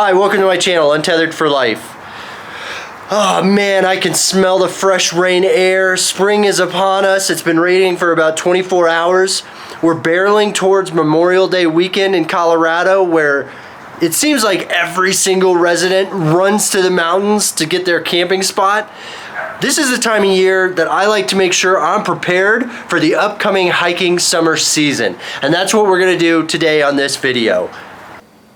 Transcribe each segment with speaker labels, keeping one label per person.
Speaker 1: Hi, welcome to my channel, Untethered for Life. Oh man, I can smell the fresh rain air. Spring is upon us. It's been raining for about 24 hours. We're barreling towards Memorial Day weekend in Colorado, where it seems like every single resident runs to the mountains to get their camping spot. This is the time of year that I like to make sure I'm prepared for the upcoming hiking summer season. And that's what we're gonna do today on this video.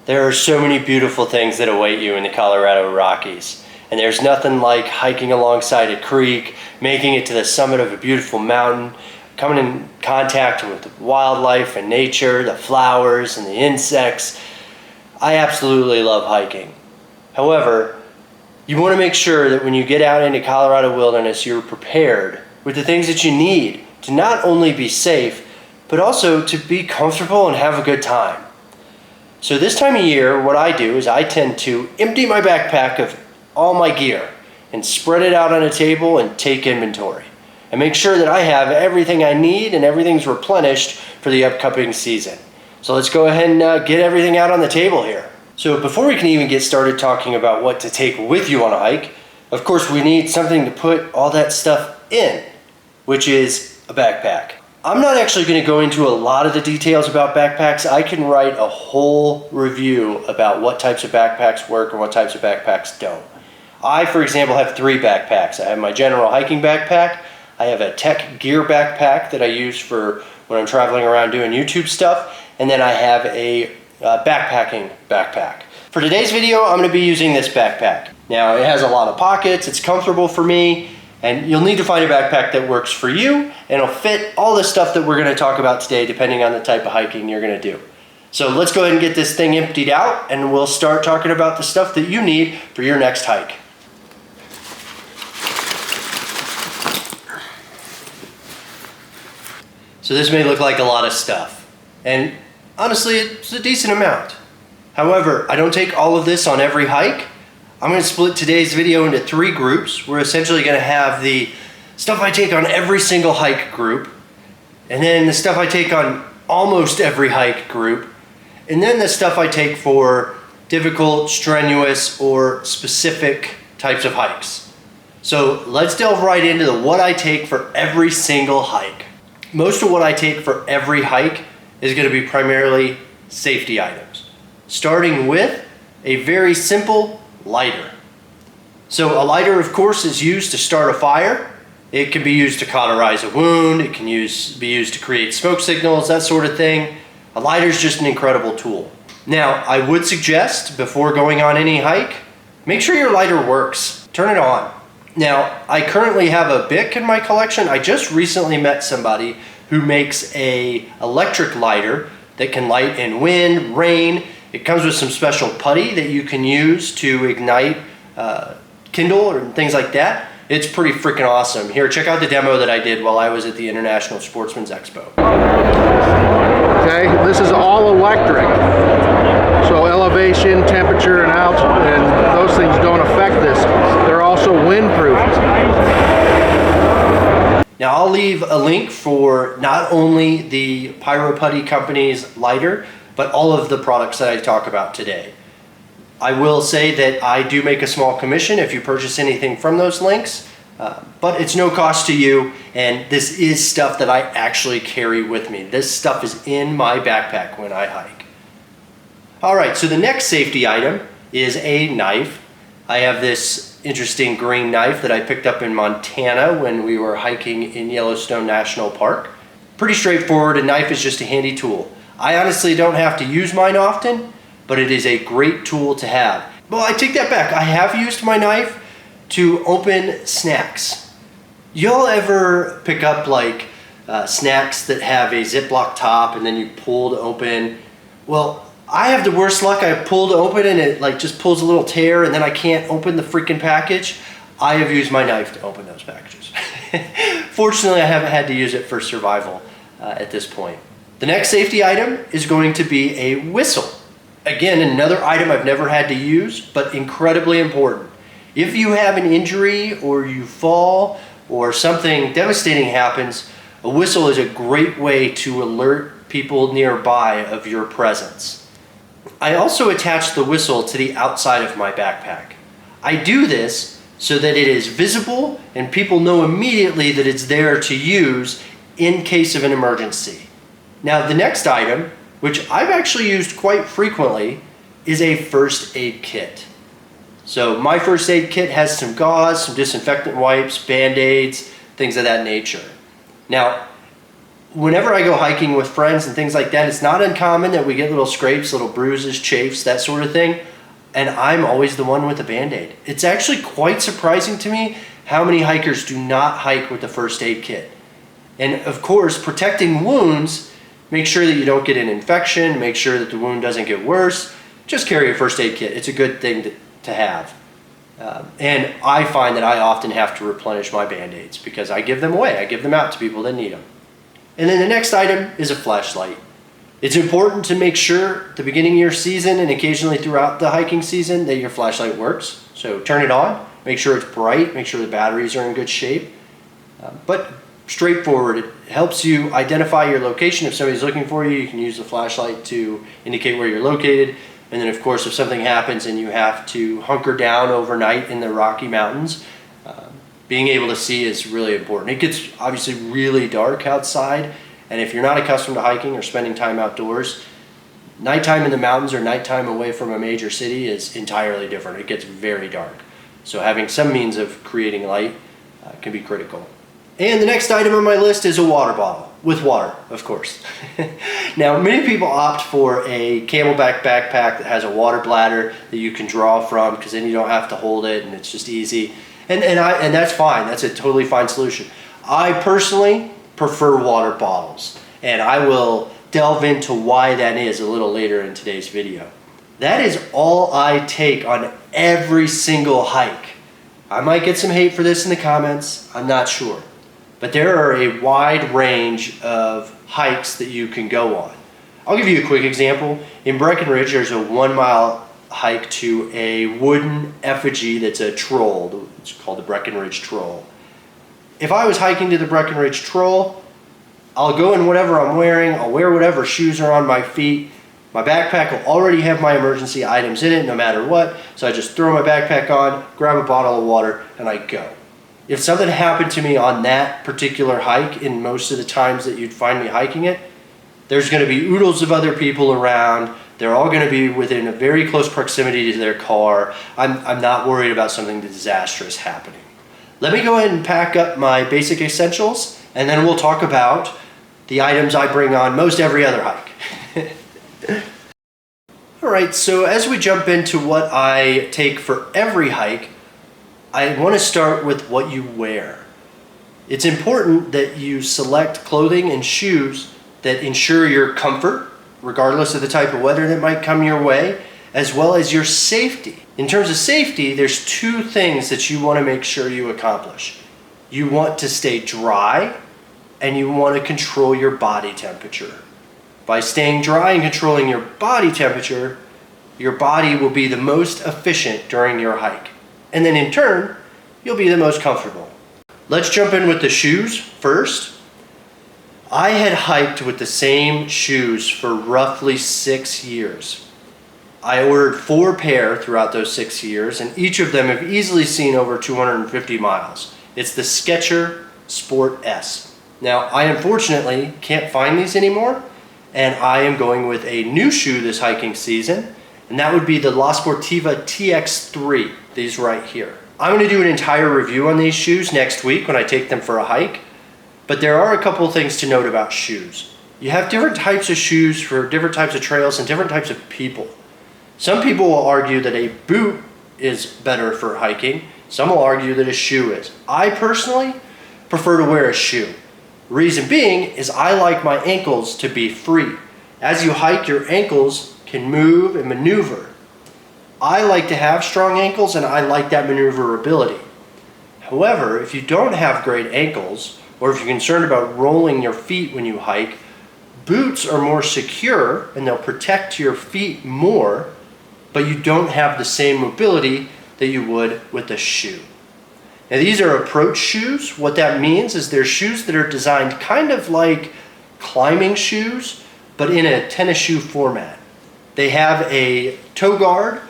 Speaker 1: There are so many beautiful things that await you in the Colorado Rockies. And there's nothing like hiking alongside a creek, making it to the summit of a beautiful mountain, coming in contact with the wildlife and nature, the flowers and the insects. I absolutely love hiking. However, you want to make sure that when you get out into Colorado wilderness, you're prepared with the things that you need to not only be safe, but also to be comfortable and have a good time. So this time of year, what I do is I tend to empty my backpack of all my gear and spread it out on a table and take inventory and make sure that I have everything I need and everything's replenished for the upcoming season. So let's go ahead and get everything out on the table here. So before we can even get started talking about what to take with you on a hike, of course we need something to put all that stuff in, which is a backpack. I'm not actually going to go into a lot of the details about backpacks. I can write a whole review about what types of backpacks work and what types of backpacks don't. I, for example, have 3 backpacks. I have my general hiking backpack, I have a tech gear backpack that I use for when I'm traveling around doing YouTube stuff, and then I have a backpacking backpack. For today's video, I'm going to be using this backpack. Now, it has a lot of pockets, it's comfortable for me, and you'll need to find a backpack that works for you, and it'll fit all the stuff that we're going to talk about today, depending on the type of hiking you're going to do. So let's go ahead and get this thing emptied out, and we'll start talking about the stuff that you need for your next hike. So this may look like a lot of stuff, and honestly, it's a decent amount. However, I don't take all of this on every hike. I'm going to split today's video into 3 groups. We're essentially going to have the stuff I take on every single hike group, and then the stuff I take on almost every hike group, and then the stuff I take for difficult, strenuous, or specific types of hikes. So let's delve right into what I take for every single hike. Most of what I take for every hike is going to be primarily safety items, starting with a very simple lighter. So a lighter, of course, is used to start a fire. It can be used to cauterize a wound. It can be used to create smoke signals, that sort of thing. A lighter is just an incredible tool. Now, I would suggest before going on any hike, make sure your lighter works. Turn it on. Now, I currently have a Bic in my collection. I just recently met somebody who makes an electric lighter that can light in wind, rain. It comes with some special putty that you can use to ignite Kindle or things like that. It's pretty freaking awesome. Here, check out the demo that I did while I was at the International Sportsman's Expo.
Speaker 2: Okay, this is all electric. So elevation, temperature, and those things don't affect this. They're also windproof.
Speaker 1: Now I'll leave a link for not only the Pyro Putty Company's lighter, but all of the products that I talk about today. I will say that I do make a small commission if you purchase anything from those links, but it's no cost to you, and this is stuff that I actually carry with me. This stuff is in my backpack when I hike. All right, so the next safety item is a knife. I have this interesting green knife that I picked up in Montana when we were hiking in Yellowstone National Park. Pretty straightforward. A knife is just a handy tool. I honestly don't have to use mine often, but it is a great tool to have. Well, I take that back. I have used my knife to open snacks. Y'all ever pick up like snacks that have a Ziploc top and then you pull to open? Well, I have the worst luck. I pull to open and it like just pulls a little tear and then I can't open the freaking package. I have used my knife to open those packages. Fortunately, I haven't had to use it for survival at this point. The next safety item is going to be a whistle. Again, another item I've never had to use, but incredibly important. If you have an injury or you fall or something devastating happens, a whistle is a great way to alert people nearby of your presence. I also attach the whistle to the outside of my backpack. I do this so that it is visible and people know immediately that it's there to use in case of an emergency. Now, the next item, which I've actually used quite frequently, is a first aid kit. So my first aid kit has some gauze, some disinfectant wipes, Band-Aids, things of that nature. Now, whenever I go hiking with friends and things like that, it's not uncommon that we get little scrapes, little bruises, chafes, that sort of thing. And I'm always the one with the Band-Aid. It's actually quite surprising to me how many hikers do not hike with the first aid kit. And of course, protecting wounds, make sure that you don't get an infection, make sure that the wound doesn't get worse. Just carry a first aid kit. It's a good thing to have. And I find that I often have to replenish my Band-Aids because I give them away. I give them out to people that need them. And then the next item is a flashlight. It's important to make sure at the beginning of your season and occasionally throughout the hiking season that your flashlight works. So turn it on, make sure it's bright, make sure the batteries are in good shape. But straightforward, it helps you identify your location. If somebody's looking for you, you can use the flashlight to indicate where you're located. And then of course, if something happens and you have to hunker down overnight in the Rocky Mountains, being able to see is really important. It gets obviously really dark outside, and if you're not accustomed to hiking or spending time outdoors, nighttime in the mountains or nighttime away from a major city is entirely different. It gets very dark. So having some means of creating light can be critical. And the next item on my list is a water bottle, with water, of course. Now, many people opt for a Camelback backpack that has a water bladder that you can draw from, because then you don't have to hold it and it's just easy. And that's fine. That's a totally fine solution. I personally prefer water bottles, and I will delve into why that is a little later in today's video. That is all I take on every single hike. I might get some hate for this in the comments, I'm not sure. But there are a wide range of hikes that you can go on. I'll give you a quick example. In Breckenridge, there's a 1 mile hike to a wooden effigy that's a troll. It's called the Breckenridge Troll. If I was hiking to the Breckenridge Troll, I'll go in whatever I'm wearing, I'll wear whatever shoes are on my feet. My backpack will already have my emergency items in it no matter what, so I just throw my backpack on, grab a bottle of water, and I go. If something happened to me on that particular hike, in most of the times that you'd find me hiking it, there's going to be oodles of other people around. They're all going to be within a very close proximity to their car. I'm not worried about something disastrous happening. Let me go ahead and pack up my basic essentials, and then we'll talk about the items I bring on most every other hike. All right, so as we jump into what I take for every hike, I want to start with what you wear. It's important that you select clothing and shoes that ensure your comfort, regardless of the type of weather that might come your way, as well as your safety. In terms of safety, there's two things that you want to make sure you accomplish. You want to stay dry, and you want to control your body temperature. By staying dry and controlling your body temperature, your body will be the most efficient during your hike. And then in turn, you'll be the most comfortable. Let's jump in with the shoes first. I had hiked with the same shoes for roughly 6 years. I ordered 4 pair throughout those 6 years, and each of them have easily seen over 250 miles. It's the Skechers Sport S. Now, I unfortunately can't find these anymore, and I am going with a new shoe this hiking season, and that would be the La Sportiva TX3, these right here. I'm going to do an entire review on these shoes next week when I take them for a hike, but there are a couple things to note about shoes. You have different types of shoes for different types of trails and different types of people. Some people will argue that a boot is better for hiking. Some will argue that a shoe is. I personally prefer to wear a shoe. Reason being is I like my ankles to be free. As you hike, your ankles can move and maneuver. I like to have strong ankles, and I like that maneuverability. However, if you don't have great ankles, or if you're concerned about rolling your feet when you hike, boots are more secure and they'll protect your feet more, but you don't have the same mobility that you would with a shoe. Now, these are approach shoes. What that means is they're shoes that are designed kind of like climbing shoes, but in a tennis shoe format. They have a toe guard,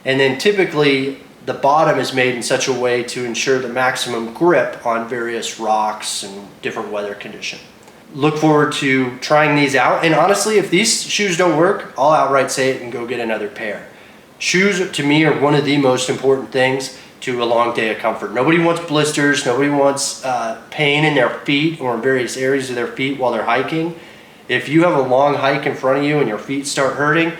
Speaker 1: and then typically the bottom is made in such a way to ensure the maximum grip on various rocks and different weather conditions. Look forward to trying these out, and honestly, if these shoes don't work, I'll outright say it and go get another pair. Shoes to me are one of the most important things to a long day of comfort. Nobody wants blisters, nobody wants pain in their feet or in various areas of their feet while they're hiking. If you have a long hike in front of you and your feet start hurting,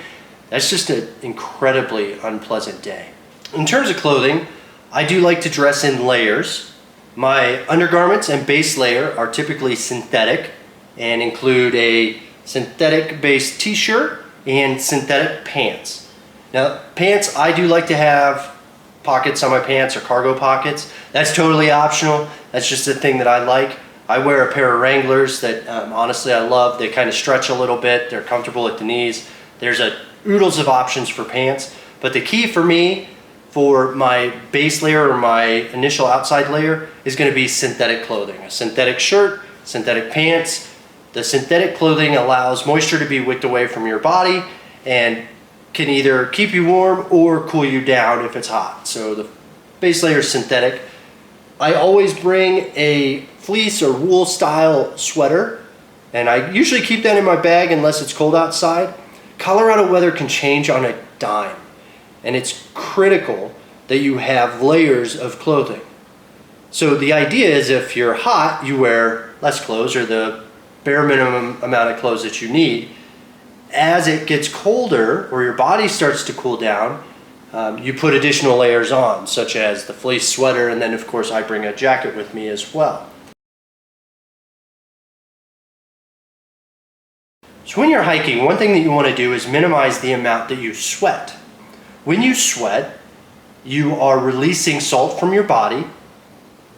Speaker 1: that's just an incredibly unpleasant day. In terms of clothing, I do like to dress in layers. My undergarments and base layer are typically synthetic and include a synthetic based t-shirt and synthetic pants. Now, pants, I do like to have pockets on my pants or cargo pockets. That's totally optional. That's just a thing that I like. I wear a pair of Wranglers that honestly I love. They kind of stretch a little bit. They're comfortable at the knees. There's oodles of options for pants, but the key for me for my base layer or my initial outside layer is going to be synthetic clothing. A synthetic shirt, synthetic pants. The synthetic clothing allows moisture to be wicked away from your body and can either keep you warm or cool you down if it's hot. So the base layer is synthetic. I always bring a fleece or wool style sweater, and I usually keep that in my bag unless it's cold outside. Colorado weather can change on a dime, and it's critical that you have layers of clothing. So the idea is if you're hot, you wear less clothes or the bare minimum amount of clothes that you need. As it gets colder or your body starts to cool down, you put additional layers on, such as the fleece sweater, and then of course I bring a jacket with me as well. So when you're hiking, one thing that you want to do is minimize the amount that you sweat. When you sweat, you are releasing salt from your body,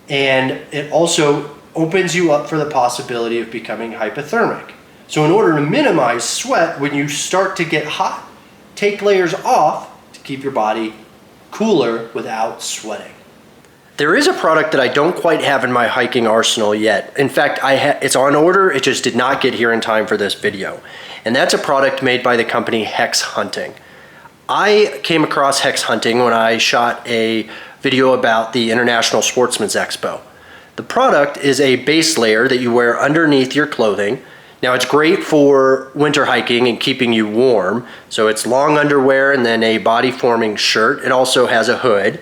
Speaker 1: and it also opens you up for the possibility of becoming hypothermic. So in order to minimize sweat, when you start to get hot, take layers off to keep your body cooler without sweating. There is a product that I don't quite have in my hiking arsenal yet. In fact, it's on order, it just did not get here in time for this video. And that's a product made by the company Hex Hunting. I came across Hex Hunting when I shot a video about the International Sportsman's Expo. The product is a base layer that you wear underneath your clothing. Now it's great for winter hiking and keeping you warm. So it's long underwear and then a body forming shirt. It also has a hood.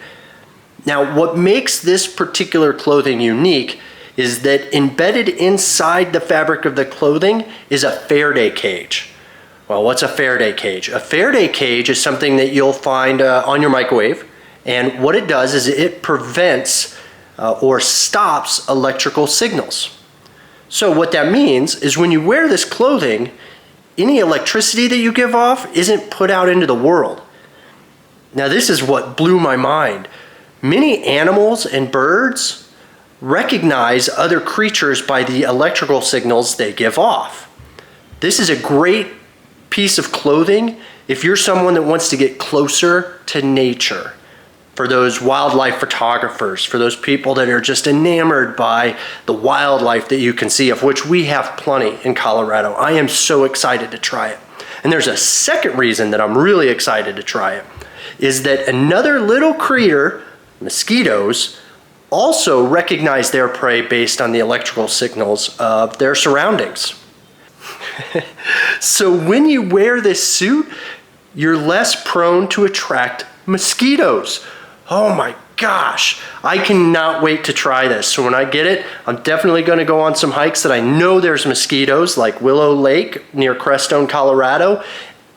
Speaker 1: Now, what makes this particular clothing unique is that embedded inside the fabric of the clothing is a Faraday cage. Well, what's a Faraday cage? A Faraday cage is something that you'll find on your microwave, and what it does is it prevents or stops electrical signals. So what that means is when you wear this clothing, any electricity that you give off isn't put out into the world. Now, this is what blew my mind. Many animals and birds recognize other creatures by the electrical signals they give off. This is a great piece of clothing if you're someone that wants to get closer to nature. For those wildlife photographers, for those people that are just enamored by the wildlife that you can see, of which we have plenty in Colorado. I am so excited to try it. And there's a second reason that I'm really excited to try it, is that another little creature, mosquitoes, also recognize their prey based on the electrical signals of their surroundings. So when you wear this suit, you're less prone to attract mosquitoes. Oh my gosh, I cannot wait to try this. So when I get it, I'm definitely going to go on some hikes that I know there's mosquitoes, like Willow Lake near Crestone, Colorado.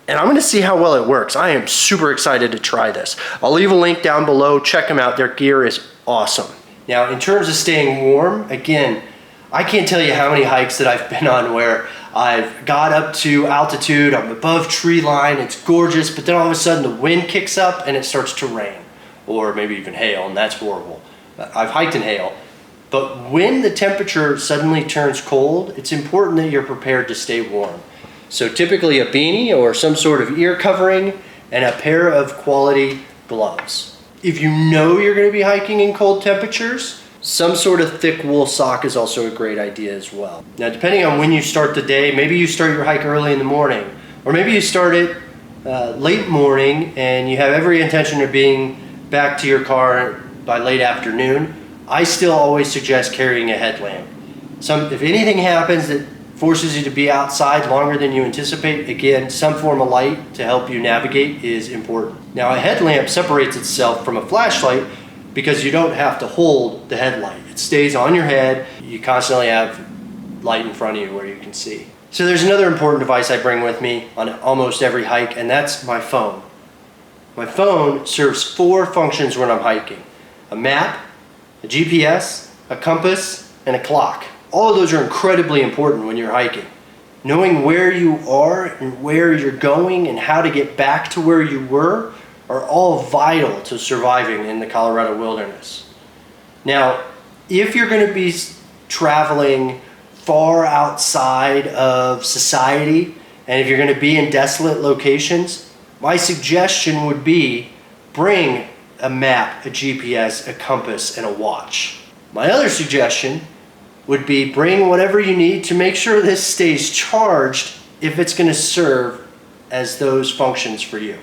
Speaker 1: And I'm gonna see how well it works. I am super excited to try this. I'll leave a link down below. Check them out. Their gear is awesome. Now, in terms of staying warm, again, I can't tell you how many hikes that I've been on where I've got up to altitude, I'm above tree line, it's gorgeous, but then all of a sudden the wind kicks up and it starts to rain, or maybe even hail, and that's horrible. I've hiked in hail. But when the temperature suddenly turns cold, it's important that you're prepared to stay warm. So typically a beanie or some sort of ear covering and a pair of quality gloves. If you know you're going to be hiking in cold temperatures, some sort of thick wool sock is also a great idea as well. Now, depending on when you start the day, maybe you start your hike early in the morning, or maybe you start it late morning and you have every intention of being back to your car by late afternoon, I still always suggest carrying a headlamp. If anything happens that forces you to be outside longer than you anticipate, again, some form of light to help you navigate is important. Now, a headlamp separates itself from a flashlight because you don't have to hold the headlight. It stays on your head. You constantly have light in front of you where you can see. So there's another important device I bring with me on almost every hike, and that's my phone. My phone serves 4 functions when I'm hiking: a map, a GPS, a compass, and a clock. All of those are incredibly important when you're hiking. Knowing where you are and where you're going and how to get back to where you were are all vital to surviving in the Colorado wilderness. Now, if you're going to be traveling far outside of society, and if you're going to be in desolate locations, my suggestion would be bring a map, a GPS, a compass, and a watch. My other suggestion would be bring whatever you need to make sure this stays charged if it's going to serve as those functions for you.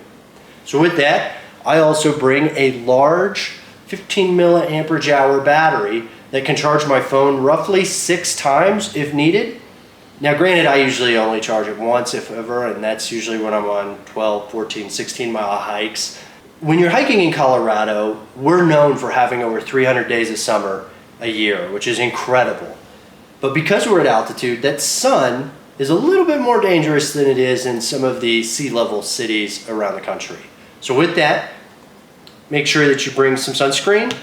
Speaker 1: So with that, I also bring a large 15 milliampere hour battery that can charge my phone roughly 6 times if needed. Now granted, I usually only charge it once if ever, and that's usually when I'm on 12, 14, 16 mile hikes. When you're hiking in Colorado, we're known for having over 300 days of summer a year, which is incredible. But because we're at altitude, that sun is a little bit more dangerous than it is in some of the sea level cities around the country. So with that, make sure that you bring some sunscreen.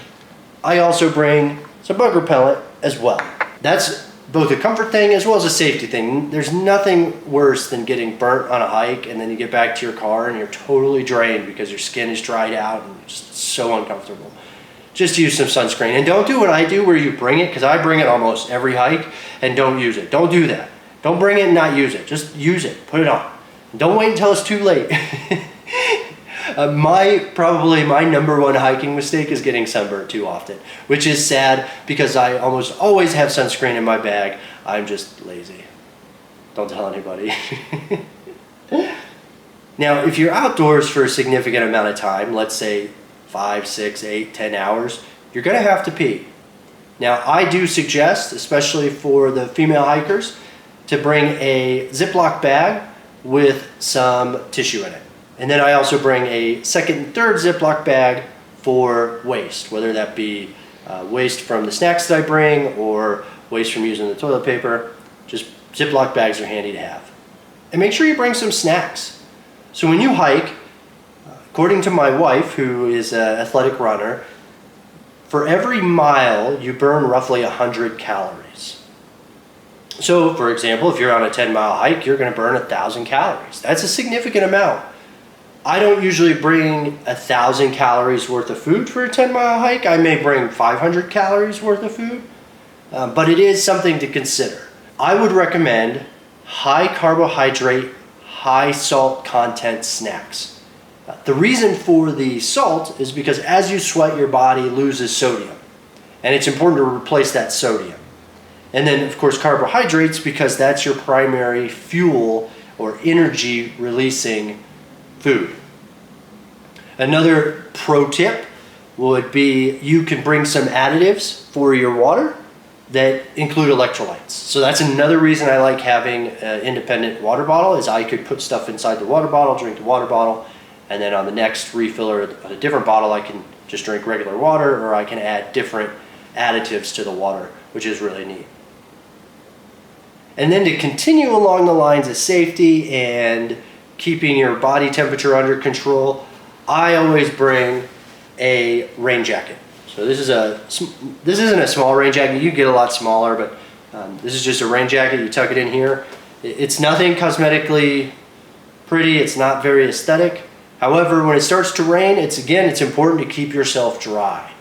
Speaker 1: I also bring some bug repellent as well. That's both a comfort thing as well as a safety thing. There's nothing worse than getting burnt on a hike and then you get back to your car and you're totally drained because your skin is dried out and just so uncomfortable. Just use some sunscreen. And don't do what I do where you bring it, because I bring it almost every hike and don't use it. Don't do that. Don't bring it and not use it. Just use it. Put it on. Don't wait until it's too late. Probably my number one hiking mistake is getting sunburned too often, which is sad because I almost always have sunscreen in my bag. I'm just lazy. Don't tell anybody. Now, if you're outdoors for a significant amount of time, let's say 5, 6, 8, 10 hours, you're going to have to pee. Now, I do suggest, especially for the female hikers, to bring a Ziploc bag with some tissue in it. And then I also bring a second and third Ziploc bag for waste, whether that be waste from the snacks that I bring or waste from using the toilet paper. Just Ziploc bags are handy to have. And make sure you bring some snacks. So when you hike, according to my wife, who is an athletic runner, for every mile you burn roughly 100 calories. So, for example, if you're on a 10-mile hike, you're going to burn 1,000 calories. That's a significant amount. I don't usually bring 1,000 calories worth of food for a 10-mile hike. I may bring 500 calories worth of food, but it is something to consider. I would recommend high carbohydrate, high salt content snacks. The reason for the salt is because as you sweat, your body loses sodium, and it's important to replace that sodium. And then, of course, carbohydrates, because that's your primary fuel or energy releasing food. Another pro tip would be you can bring some additives for your water that include electrolytes. So that's another reason I like having an independent water bottle, is I could put stuff inside the water bottle, drink the water bottle, and then on the next refill or a different bottle I can just drink regular water, or I can add different additives to the water, which is really neat. And then to continue along the lines of safety and keeping your body temperature under control, I always bring a rain jacket. So this isn't a small rain jacket. You can get a lot smaller, but this is just a rain jacket. You tuck it in here. It's nothing cosmetically pretty. It's not very aesthetic. However, when it starts to rain, it's important to keep yourself dry.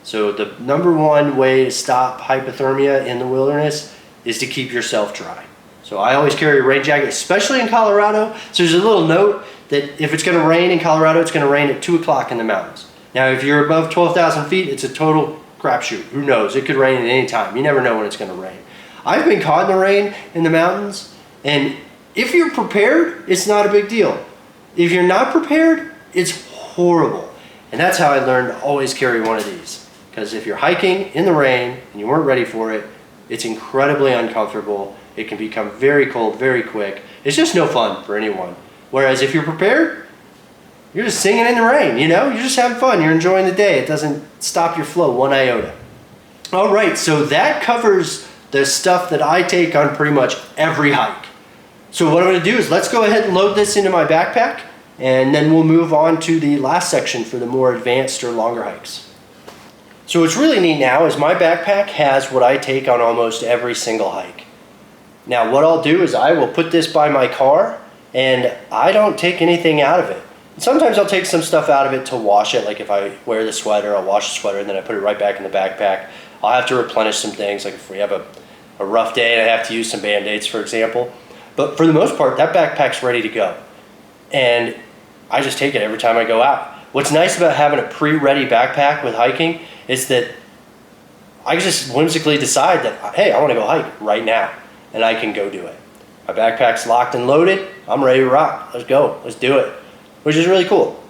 Speaker 1: So the number one way to stop hypothermia in the wilderness is to keep yourself dry. So I always carry a rain jacket, especially in Colorado. So there's a little note that if it's going to rain in Colorado, it's going to rain at 2 o'clock in the mountains. Now, if you're above 12,000 feet, it's a total crapshoot. Who knows? It could rain at any time. You never know when it's going to rain. I've been caught in the rain in the mountains, and if you're prepared, it's not a big deal. If you're not prepared, it's horrible. And that's how I learned to always carry one of these. Because if you're hiking in the rain and you weren't ready for it, it's incredibly uncomfortable. It can become very cold very quick. It's just no fun for anyone. Whereas if you're prepared, you're just singing in the rain, you know? You're just having fun. You're enjoying the day. It doesn't stop your flow one iota. All right, so that covers the stuff that I take on pretty much every hike. So what I'm gonna do is let's go ahead and load this into my backpack, and then we'll move on to the last section for the more advanced or longer hikes. So what's really neat now is my backpack has what I take on almost every single hike. Now what I'll do is I will put this by my car, and I don't take anything out of it. Sometimes I'll take some stuff out of it to wash it, like if I wear the sweater, I'll wash the sweater and then I put it right back in the backpack. I'll have to replenish some things, like if we have a rough day and I have to use some Band-Aids, for example. But for the most part, that backpack's ready to go. And I just take it every time I go out. What's nice about having a pre-ready backpack with hiking is that I just whimsically decide that, hey, I want to go hike right now, and I can go do it. My backpack's locked and loaded. I'm ready to rock. Let's go. Let's do it, which is really cool.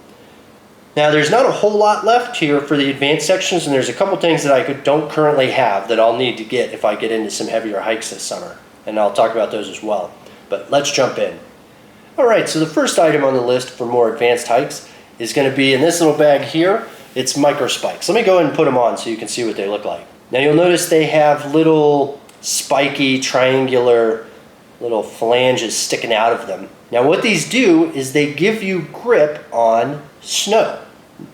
Speaker 1: Now, there's not a whole lot left here for the advanced sections, and there's a couple things that I don't currently have that I'll need to get if I get into some heavier hikes this summer, and I'll talk about those as well. But let's jump in. All right, so the first item on the list for more advanced hikes is going to be in this little bag here. It's micro spikes. Let me go ahead and put them on so you can see what they look like. Now you'll notice they have little spiky, triangular little phalanges sticking out of them. Now what these do is they give you grip on snow.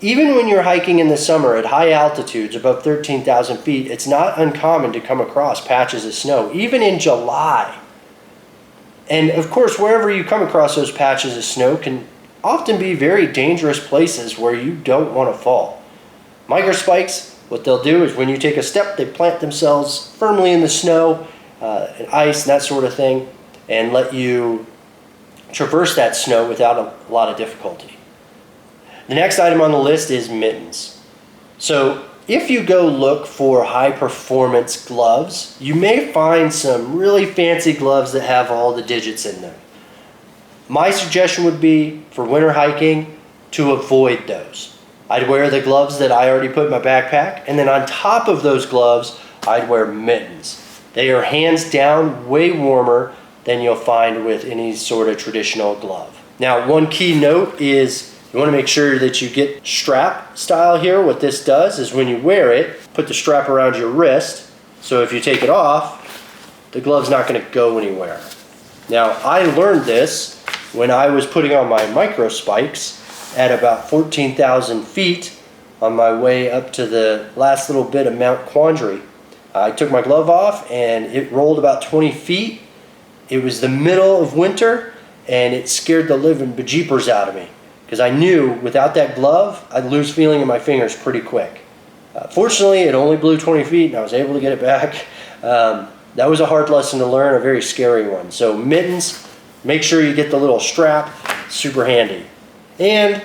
Speaker 1: Even when you're hiking in the summer at high altitudes above 13,000 feet, it's not uncommon to come across patches of snow, even in July. And of course, wherever you come across those patches of snow can often be very dangerous places where you don't want to fall. Microspikes, what they'll do is when you take a step, they plant themselves firmly in the snow, and ice and that sort of thing, and let you traverse that snow without a lot of difficulty. The next item on the list is mittens. So if you go look for high performance gloves, you may find some really fancy gloves that have all the digits in them. My suggestion would be for winter hiking to avoid those. I'd wear the gloves that I already put in my backpack, and then on top of those gloves, I'd wear mittens. They are hands down way warmer than you'll find with any sort of traditional glove. Now, one key note is you want to make sure that you get strap style here. What this does is when you wear it, put the strap around your wrist, so if you take it off, the glove's not going to go anywhere. Now, I learned this when I was putting on my micro spikes at about 14,000 feet on my way up to the last little bit of Mount Quandary. I took my glove off and it rolled about 20 feet. It was the middle of winter and it scared the living bejeepers out of me because I knew without that glove, I'd lose feeling in my fingers pretty quick. Fortunately, it only blew 20 feet and I was able to get it back. That was a hard lesson to learn, a very scary one. So mittens, make sure you get the little strap, super handy. And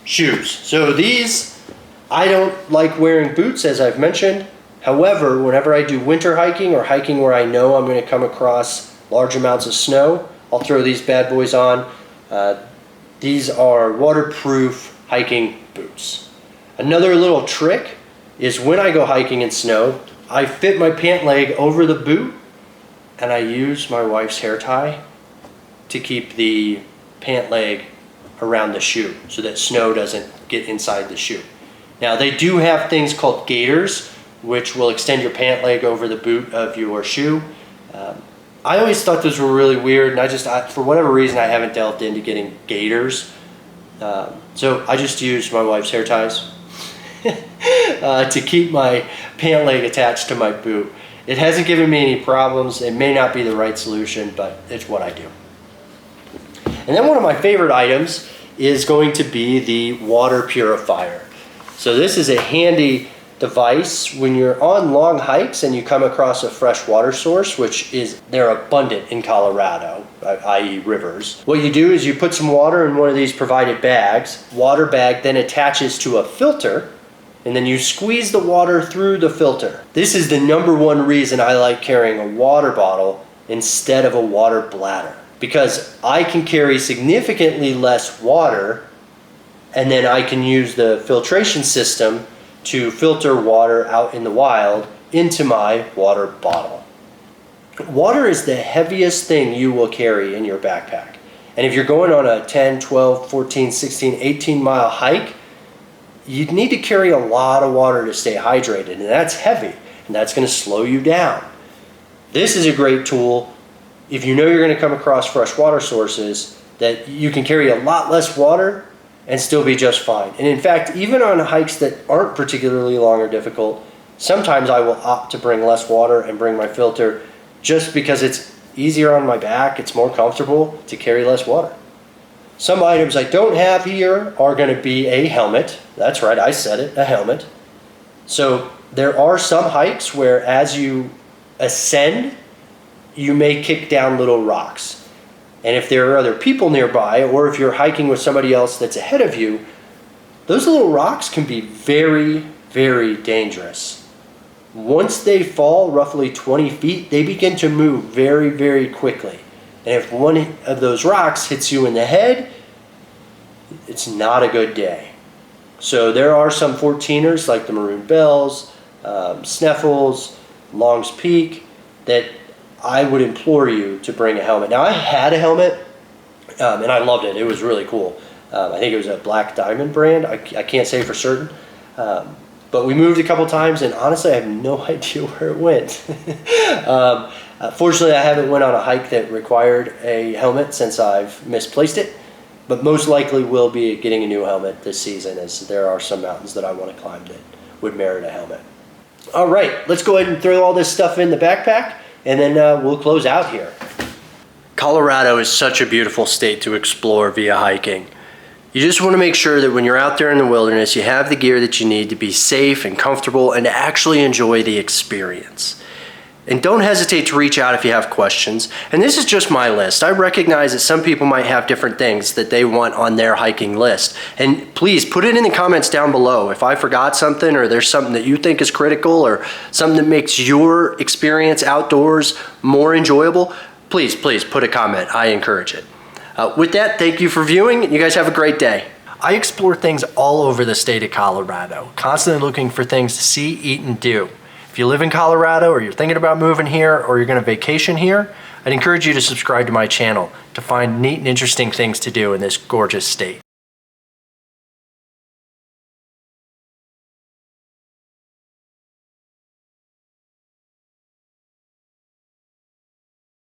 Speaker 1: shoes. So these, I don't like wearing boots, as I've mentioned. However, whenever I do winter hiking or hiking where I know I'm going to come across large amounts of snow, I'll throw these bad boys on. These are waterproof hiking boots. Another little trick is when I go hiking in snow, I fit my pant leg over the boot and I use my wife's hair tie to keep the pant leg around the shoe so that snow doesn't get inside the shoe. Now they do have things called gaiters, which will extend your pant leg over the boot of your shoe. I always thought those were really weird, and for whatever reason I haven't delved into getting gaiters. So I just use my wife's hair ties to keep my pant leg attached to my boot. It hasn't given me any problems. It may not be the right solution, but it's what I do. And then one of my favorite items is going to be the water purifier. So this is a handy device when you're on long hikes and you come across a fresh water source, they're abundant in Colorado, i.e. rivers. What you do is you put some water in one of these provided bags. Water bag then attaches to a filter, and then you squeeze the water through the filter. This is the number one reason I like carrying a water bottle instead of a water bladder. because I can carry significantly less water, and then I can use the filtration system to filter water out in the wild into my water bottle. Water is the heaviest thing you will carry in your backpack. And if you're going on a 10, 12, 14, 16, 18 mile hike, you need to carry a lot of water to stay hydrated, and that's heavy, and that's going to slow you down. This is a great tool if you know you're going to come across fresh water sources, that you can carry a lot less water and still be just fine. And in fact, even on hikes that aren't particularly long or difficult, sometimes I will opt to bring less water and bring my filter just because it's easier on my back, it's more comfortable to carry less water. Some items I don't have here are going to be a helmet. That's right, I said it, a helmet. So there are some hikes where as you ascend, you may kick down little rocks. And if there are other people nearby, or if you're hiking with somebody else that's ahead of you, those little rocks can be very, very dangerous. Once they fall roughly 20 feet, they begin to move very, very quickly. And if one of those rocks hits you in the head, it's not a good day. So there are some 14ers like the Maroon Bells, Sneffels, Long's Peak, that I would implore you to bring a helmet. Now, I had a helmet, and I loved it. It was really cool. I think it was a Black Diamond brand. I can't say for certain. But we moved a couple times, and honestly, I have no idea where it went. Fortunately, I haven't went on a hike that required a helmet since I've misplaced it, but most likely will be getting a new helmet this season, as there are some mountains that I want to climb that would merit a helmet. All right, let's go ahead and throw all this stuff in the backpack, and then we'll close out here. Colorado is such a beautiful state to explore via hiking. You just want to make sure that when you're out there in the wilderness, you have the gear that you need to be safe and comfortable and to actually enjoy the experience. And don't hesitate to reach out if you have questions. And this is just my list. I recognize that some people might have different things that they want on their hiking list. And please put it in the comments down below. If I forgot something, or there's something that you think is critical, or something that makes your experience outdoors more enjoyable, please put a comment. I encourage it. With that, thank you for viewing. You guys have a great day. I explore things all over the state of Colorado, constantly looking for things to see, eat, and do. If you live in Colorado, or you're thinking about moving here, or you're going to vacation here, I'd encourage you to subscribe to my channel to find neat and interesting things to do in this gorgeous state.